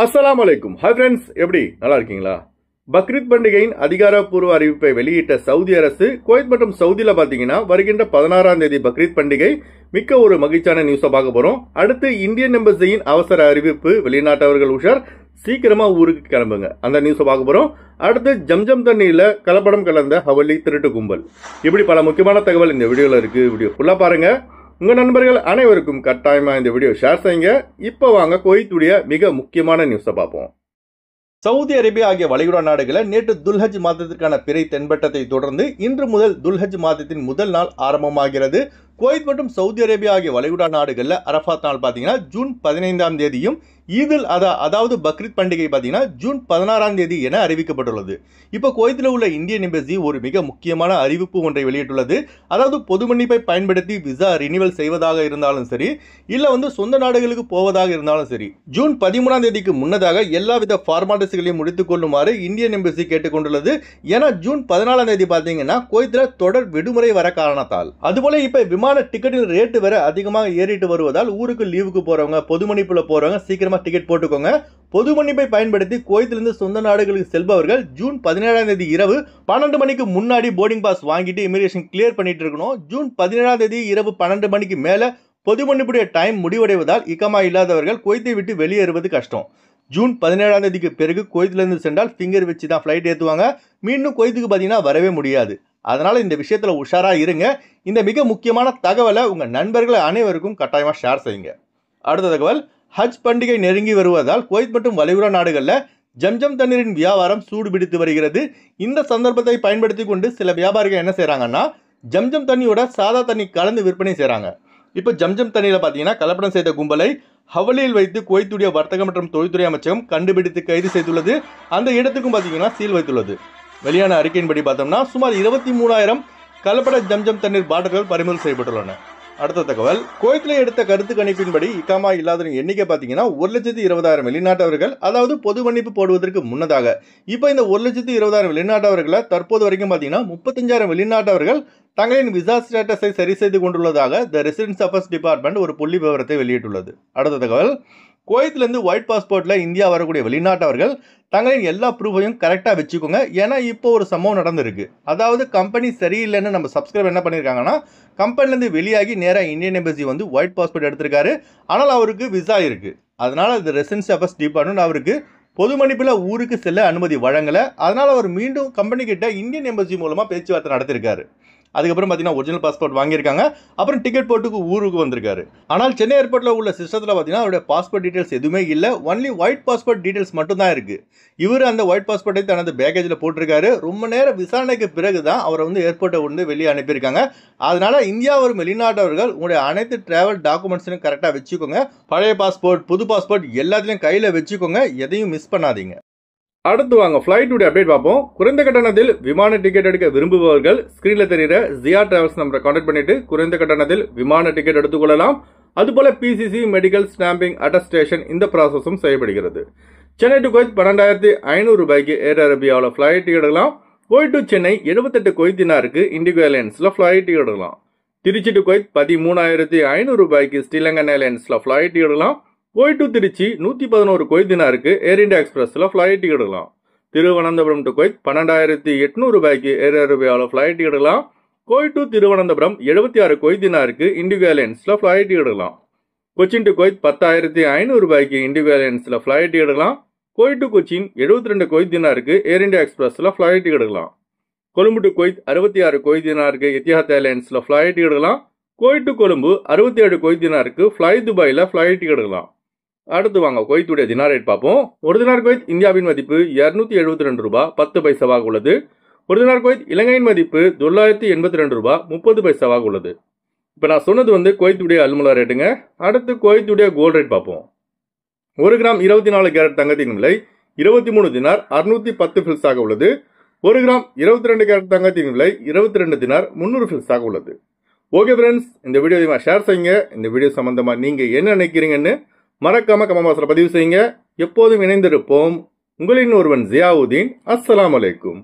அஸ்ஸலாமு அலைக்கும். Hi friends, எப்படி நல்லா இருக்கீங்களா? பக்ரீத் பண்டிகையின் அதிகாரப்பூர்வ அறிவிப்பை வெளியிட்ட சவுதி அரசு குவைத் மற்றும் சவுதியில பாத்தீங்கன்னா வருகின்ற 16ஆம் தேதி பக்ரீத் பண்டிகை மிக்க ஒரு மகிழ்ச்சியான நியூஸை பார்க்க போறோம். அடுத்து இந்தியன் எம்பசியின் அவசர அறிவிப்பு, வெளிநாட்டவர்கள் உஷார், சீக்கிரமா ஊருக்கு கிளம்புங்க, அந்த நியூஸை பார்க்க போறோம். அடுத்து ஜம்ஜம் தண்ணியில கலப்படம் கலந்த ஹவலி திருட்டு கும்பல், இப்படி பல முக்கியமான தகவல் இந்த வீடியோல இருக்கு. வீடியோ ஃபுல்லா பாருங்க. உங்க நண்பர்கள் அனைவருக்கும் கட்டாயமா இந்த வீடியோ ஷேர் செய்யுங்க. இப்போ வாங்க குவைத்துடைய மிக முக்கியமான நியூஸை பார்ப்போம். சவுதி அரேபியா ஆகிய வளைகுடா நாடுகளில் நேற்று துல்ஹஜ் மாதத்திற்கான பிறை தென்பட்டதை தொடர்ந்து இன்று முதல் துல்ஹஜ் மாதத்தின் முதல் நாள் ஆரம்பமாகிறது. குவைத் மற்றும் சவுதி அரேபியா ஆகிய வளைகுடா நாடுகளில் அரஃபாத் நாள் பார்த்தீங்கன்னா ஜூன் 15ஆம் தேதியும், ஈதுல் அதா அதாவது பக்ரீத் பண்டிகை பார்த்தீங்கன்னா ஜூன் 16ஆம் தேதி என அறிவிக்கப்பட்டுள்ளது. இப்போ குவைத்தில் உள்ள இந்தியன் எம்பசி ஒரு மிக முக்கியமான அறிவிப்பு ஒன்றை வெளியிட்டுள்ளது. அதாவது பொது மன்னிப்பை பயன்படுத்தி விசா ரினிவல் செய்வதாக இருந்தாலும் சரி, இல்லை சொந்த நாடுகளுக்கு போவதாக இருந்தாலும் சரி, ஜூன் 13ஆம் தேதிக்கு முன்னதாக எல்லாவித ஃபார்மாலிட்டிஸ்களையும் முடித்துக் கொள்ளுமாறு இந்தியன் எம்பசி கேட்டுக்கொண்டுள்ளது. ஏன்னா ஜூன் 14ஆம் தேதி பார்த்தீங்கன்னா குவைத்தில் தொடர் விடுமுறை வர காரணத்தால், அதுபோல இப்போ விமான டிக்கெட்டின் ரேட்டு வேற அதிகமாக ஏறிட்டு வருவதால் ஊருக்கு லீவுக்கு போறவங்க, பொது மன்னிப்புல போறவங்க சீக்கிரமா டிக்கெட் போட்டுக்கோங்க. பொது மன்னிப்பை பயன்படுத்தி குவைத்திலிருந்து சொந்த நாடுகளுக்கு செல்பவர்கள் ஜூன் 17ஆம் தேதி இரவு 12 மணிக்கு முன்னாடி போர்டிங் பாஸ் வாங்கிட்டு இமிகிரேஷன் கிளியர் பண்ணிட்டு இருக்கணும். ஜூன் 17ஆம் தேதி இரவு 12 மணிக்கு மேல பொது மன்னிப்புடைய டைம் முடிவடைவதால் இகமா இல்லாதவர்கள் குவைத்தை விட்டு வெளியேறுவது கஷ்டம். ஜூன் 17ஆம் தேதிக்கு பிறகு குவைத்திலிருந்து சென்றால் ஃபிங்கர் வச்சு தான் ஃப்ளைட் ஏற்றுவாங்க. மீண்டும் குவைத்துக்கு பார்த்தீங்கன்னா வரவே முடியாது. அதனால இந்த விஷயத்துல உஷாரா இருங்க. இந்த மிக முக்கியமான தகவலை உங்க நண்பர்கள் அனைவருக்கும் கட்டாயமா ஷேர் செய்யுங்க. அடுத்த தகவல், ஹஜ் பண்டிகை நெருங்கி வருவதால் குவைத் மற்றும் வளைகுடா நாடுகளில் ஜம்ஜம் தண்ணீரின் வியாபாரம் சூடு பிடித்து வருகிறது. இந்த சந்தர்ப்பத்தை பயன்படுத்தி கொண்டு சில வியாபாரிகள் என்ன செய்றாங்கன்னா, ஜம்ஜம் தண்ணியோட சாதா தண்ணி கலந்து விற்பனை செய்றாங்க. இப்போ ஜம்ஜம் தண்ணியில் பார்த்தீங்கன்னா கலப்படம் செய்த கும்பலை ஹவலியில் வைத்து குவைத்துடைய வர்த்தக மற்றும் தொழில்துறை அமைச்சகம் கண்டுபிடித்து கைது செய்துள்ளது. அந்த இடத்துக்கும் பார்த்தீங்கன்னா சீல் வைத்துள்ளது. வெளியான அறிக்கையின்படி பார்த்தோம்னா சுமார் 23,000 கலப்பட ஜம்ஜம் தண்ணீர் பாட்டில்கள் பறிமுதல் செய்யப்பட்டுள்ளன. அடுத்த தகவல், குவைத்தில் எடுத்த கருத்து கணிப்பின்படி இகாமா இல்லாத எண்ணிக்கை பார்த்தீங்கன்னா 1,20,000 வெளிநாட்டவர்கள், அதாவது பொது மன்னிப்பு போடுவதற்கு முன்னதாக. இப்போ இந்த 1,20,000 வெளிநாட்டவர்களை தற்போது வரைக்கும் பார்த்தீங்கன்னா 35,000 வெளிநாட்டவர்கள் தங்களின் விசா ஸ்டேட்டஸை சரி செய்து கொண்டுள்ளதாக த ரெசிடென்ஸ் அஃபேர்ஸ் டிபார்ட்மெண்ட் ஒரு புள்ளி விவரத்தை வெளியிட்டுள்ளது. அடுத்த தகவல், குவைத்திலிருந்து ஒயிட் பாஸ்போர்ட்டில் இந்தியா வரக்கூடிய வெளிநாட்டவர்கள் தங்களின் எல்லா ப்ரூஃபையும் கரெக்டாக வச்சுக்கோங்க. ஏன்னா இப்போ ஒரு சம்பவம் நடந்திருக்கு. அதாவது கம்பெனி சரியில்லைன்னு நம்ம சப்ஸ்கிரைப் என்ன பண்ணியிருக்காங்கன்னா, கம்பெனிலேருந்து வெளியாகி நேராக இந்தியன் எம்பசி ஒயிட் பாஸ்போர்ட் எடுத்திருக்காரு. ஆனால் அவருக்கு விசா இருக்குது. அதனால் அந்த ரெசிடென்ஸ் அஃபேர்ஸ் டிபார்ட்மெண்ட் அவருக்கு பொது மன்னிப்பில் ஊருக்கு செல்ல அனுமதி வழங்கலை. அதனால் அவர் மீண்டும் கம்பெனி கிட்ட இந்தியன் எம்பசி மூலமாக பேச்சுவார்த்தை நடத்திருக்காரு. அதுக்கப்புறம் பார்த்தீங்கன்னா ஒரிஜினல் பாஸ்போர்ட் வாங்கியிருக்காங்க. அப்புறம் டிக்கெட் போட்டுக்கு ஊருக்கு வந்திருக்காரு. ஆனால் சென்னை ஏர்போர்ட்டில் உள்ள சிஸ்டத்தில் பார்த்தீங்கன்னா அவருடைய பாஸ்போர்ட் டீட்டெயில்ஸ் எதுவுமே இல்லை. ஒன்லி ஒயிட் பாஸ்போர்ட் டீட்டெயில்ஸ் மட்டும் தான் இருக்குது. இவர் அந்த ஒயிட் பாஸ்போர்ட்டை தனது பேக்கேஜில் போட்டிருக்காரு. ரொம்ப நேரம் விசாரணைக்கு பிறகு தான் அவரை ஏர்போர்ட்டை வெளியே அனுப்பியிருக்காங்க. அதனால இந்தியா வரும் வெளிநாட்டவர்கள் உங்களுடைய அனைத்து டிராவல் டாக்குமெண்ட்ஸையும் கரெக்டாக வச்சுக்கோங்க. பழைய பாஸ்போர்ட், புது பாஸ்போர்ட் எல்லாத்தையும் கையில் வச்சுக்கோங்க. எதையும் மிஸ் பண்ணாதீங்க. அடுத்து வாங்க ஃபிளைட்டுடைய அப்டேட் பார்ப்போம். குறைந்த கட்டணத்தில் விமான டிக்கெட் எடுக்க விரும்புபவர்கள் ஸ்கிரீன்ல தெரிகிற ஜியா டிராவல்ஸ் நம்பரை கான்டாக்ட் பண்ணிட்டு குறைந்த கட்டணத்தில் விமான டிக்கெட் எடுத்துக்கொள்ளலாம். அதுபோல பிசிசி, மெடிக்கல், ஸ்டாம்பிங், அட்டஸ்டேஷன் இந்த ப்ராசஸும் செய்யப்படுகிறது. சென்னை டு குவைத் 12,500 ரூபாய்க்கு ஏர் அரேபியாவில் ஃபிளைட் டிக்கெட் எடுக்கலாம். குவைத் டு சென்னை 78 குவைத் தினாருக்கு இண்டிகோ ஏர்லைன்ஸ்ல ஃபிளைட் டிக்கெட் எடுக்கலாம். திருச்சி டு குவைத் 13,500 ரூபாய்க்கு ஸ்ரீலங்கன் ஏர்லைன்ஸ்ல ஃபிளைட் டிக்கெட் எடுக்கலாம். குவைத் டு திருச்சி 111 குவைத் தினாருக்கு ஏர் இந்தியா எக்ஸ்பிரஸ்ல ஃபிளைட் டிக்கெட் எடுக்கலாம். திருவனந்தபுரம் டு குவைத் 12,800 ரூபாய்க்கு ஏர் அரேபியாவில் ஃபிளைட் டிக்கெட் எடுக்கலாம். குவைத் டு திருவனந்தபுரம் 76 குவைத் தினாருக்கு இண்டிகோ ஏர்லைன்ஸ்ல ஃபிளைட் டிக்கெட் எடுக்கலாம். கொச்சின் டு குவைத் 10,500 ரூபாய்க்கு இண்டிகோ ஏர்லைன்ஸ்ல ஃபிளைட் டிக்கெட் எடுக்கலாம். குவைத் டு கொச்சின் 72 குவைத் தினாருக்கு ஏர் இந்தியா எக்ஸ்பிரஸ்ல ஃபிளைட் டிக்கெட் எடுக்கலாம். கொழும்பு டு குவைத் 66 குவைத் தினாருக்கு எத்திஹாத் ஏர்லைன்ஸ்ல ஃபிளைட் டிக்கெட் எடுக்கலாம். குவைத் டு கொழும்பு 67 குவைத் தினாருக்கு ஃப்ளை துபாயில ஃபிளைட் டிக்கெட் எடுக்கலாம். அடுத்து வாங்க குவைத்துடைய தினார் ரேட் பார்ப்போம். ஒரு தினார் குவைத் இந்தியாவின் மதிப்பு 272 ரூபாய் 10 பைசாவாக உள்ளது. ஒரு தினார் குவைத் இலங்கையின் மதிப்பு 982 ரூபாய் 30 பைசாவாக உள்ளது. இப்போ நான் சொன்னது குவைத்துடைய அல்முலா ரேட்டுங்க. அடுத்து குவைத்துடைய கோல்ட் ரேட் பார்ப்போம். 1 கிராம் 24 கேரட் தங்கத்தின் விலை 23 தினார் 610 ஃபில்ஸாக உள்ளது. 1 கிராம் 22 கேரட் தங்கத்தின் விலை 22 தினார் 300 ஃபில்ஸாக உள்ளது. ஓகே ஃப்ரெண்ட்ஸ், இந்த வீடியோ ஷேர் செய்யுங்க. இந்த வீடியோ சம்பந்தமா நீங்க என்ன நினைக்கிறீங்கன்னு மறக்காம கமெண்ட் பாக்ஸ்ல பதிவு செய்யுங்க. எப்போதும் இணைந்திருப்போம். உங்களின் ஒருவன் ஜியாவுதீன். அஸ்ஸலாமு அலைக்கும்.